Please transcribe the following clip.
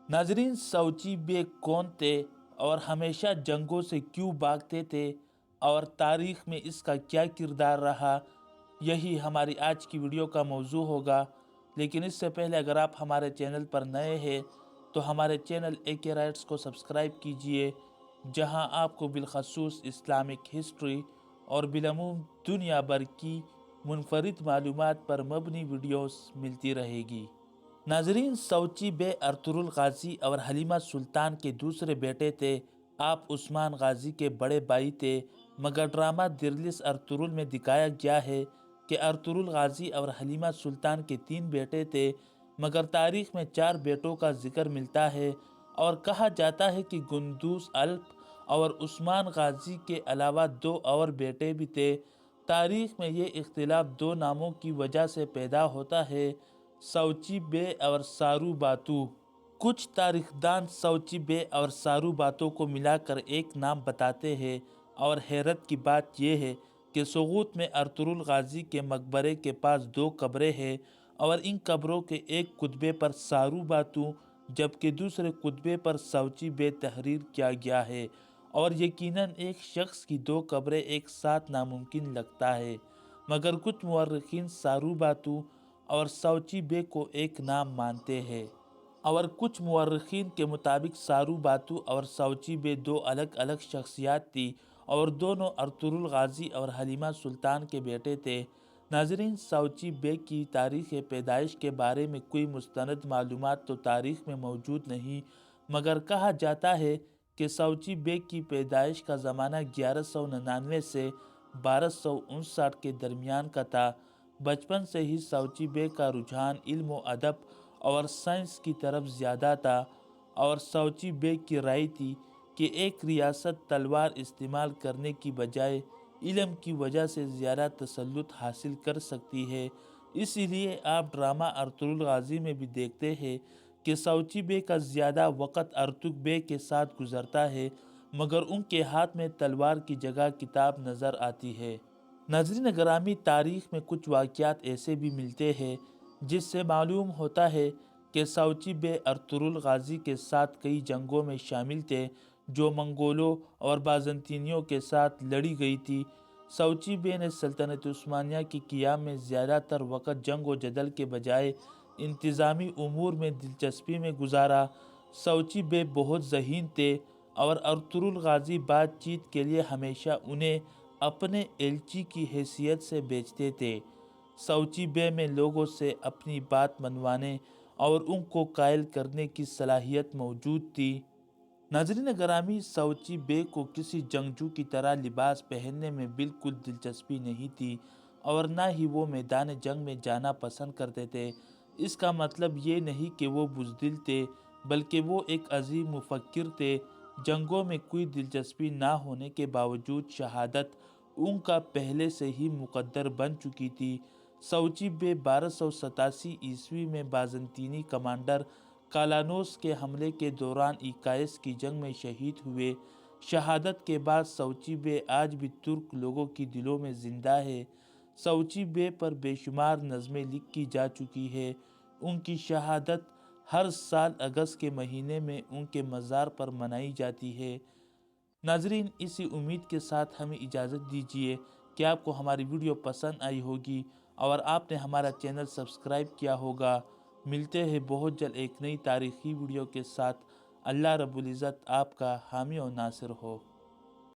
नाजरीन, साउची बे कौन थे और हमेशा जंगों से क्यों भागते थे और तारीख़ में इसका क्या किरदार रहा, यही हमारी आज की वीडियो का मौजू होगा। लेकिन इससे पहले अगर आप हमारे चैनल पर नए हैं तो हमारे चैनल AK राइट्स को सब्सक्राइब कीजिए, जहां आपको बिलखसूस इस्लामिक हिस्ट्री और बिलमूम दुनिया भर की मुनफरिद मालूमात पर मबनी वीडियोस मिलती रहेगी। नाजरीन, साउची बे अर्तुगरुल गाजी और हलीमा सुल्तान के दूसरे बेटे थे। आप उस्मान गाजी के बड़े भाई थे, मगर ड्रामा दिरलिस अर्तुगरुल में दिखाया गया है कि अर्तुगरुल गाजी और हलीमा सुल्तान के 3 बेटे थे, मगर तारीख़ में 4 बेटों का जिक्र मिलता है और कहा जाता है कि गुंदूस अल्प और उस्मान गाजी के अलावा 2 और बेटे भी थे। तारीख़ में ये इख्तिलाफ 2 नामों की वजह से पैदा होता है, साउची बे और सारू बातू। कुछ तारीखदान साउची बे और सारू बातों को मिलाकर एक नाम बताते हैं, और हैरत की बात यह है कि सुगूत में अर्तुगरुल गाजी के मकबरे के पास 2 कब्रें हैं और इन कब्रों के एक कुतबे पर सारू बातू जबकि दूसरे कुतबे पर साउची बे तहरीर किया गया है, और यकीनन एक शख्स की 2 कब्रें एक साथ नामुमकिन लगता है। मगर कुछ मुअर्रिखीन सारू बातू और साउची बे को एक नाम मानते हैं, और कुछ मुअर्रिखीन के मुताबिक सारू बातू और साउची बे 2 अलग अलग शख्सियात थी और दोनों अर्तुगरुल गाजी और हलीमा सुल्तान के बेटे थे। नाजरीन, साउची बे की तारीख़ पैदाइश के बारे में कोई मुस्तनद मालूमात तो तारीख़ में मौजूद नहीं, मगर कहा जाता है कि साउची बे की पैदाइश का ज़माना 1199 से 1259 के दरमियान का था। बचपन से ही साउची बे का रुझान इल्म व अदब और साइंस की तरफ ज़्यादा था, और साउची बे की राय थी कि एक रियासत तलवार इस्तेमाल करने की बजाय इल्म की वजह से ज़्यादा तसल्लुत हासिल कर सकती है। इसीलिए आप ड्रामा अर्तुगरुल गाजी में भी देखते हैं कि साउची बे का ज़्यादा वक़्त अर्तुग बे के साथ गुजरता है, मगर उनके हाथ में तलवार की जगह किताब नज़र आती है। नाज़रीन ग्रामी, तारीख़ में कुछ वाक़यात ऐसे भी मिलते हैं जिससे मालूम होता है कि साउची बे अर्तुगरुल गाजी के साथ कई जंगों में शामिल थे जो मंगोलों और बाज़ंतीनियों के साथ लड़ी गई थी। साउची बे ने सल्तनत उस्मानिया की क़ियाम में ज़्यादातर वक़्त जंग व जदल के बजाय इंतज़ामी उमूर में दिलचस्पी में गुजारा। साउची बे बहुत ज़हीन थे और अर्तुगरुल गाजी बातचीत के लिए हमेशा उन्हें अपने एलची की हैसियत से बेचते थे। साउची बे में लोगों से अपनी बात मनवाने और उनको कायल करने की सलाहियत मौजूद थी। नाज़रीन ग्रामी, साउची बे को किसी जंगजू की तरह लिबास पहनने में बिल्कुल दिलचस्पी नहीं थी और ना ही वो मैदान जंग में जाना पसंद करते थे। इसका मतलब ये नहीं कि वो बुज़दिल थे, बल्कि वो एक अजीम मुफक्किर थे। जंगों में कोई दिलचस्पी ना होने के बावजूद शहादत उनका पहले से ही मुकद्दर बन चुकी थी। साउची बे 1287 ईस्वी में बाज़ंतीनी कमांडर कालानोस के हमले के दौरान इकाइस की जंग में शहीद हुए। शहादत के बाद साउची बे आज भी तुर्क लोगों की दिलों में ज़िंदा है। साउची बे पर बेशुमार नज़में लिखी जा चुकी है। उनकी शहादत हर साल अगस्त के महीने में उनके मज़ार पर मनाई जाती है। नाजरीन, इसी उम्मीद के साथ हमें इजाज़त दीजिए कि आपको हमारी वीडियो पसंद आई होगी और आपने हमारा चैनल सब्सक्राइब किया होगा। मिलते हैं बहुत जल्द एक नई तारीख़ी वीडियो के साथ। अल्लाह रब्बुल इज़्ज़त आपका हामी और नासिर हो।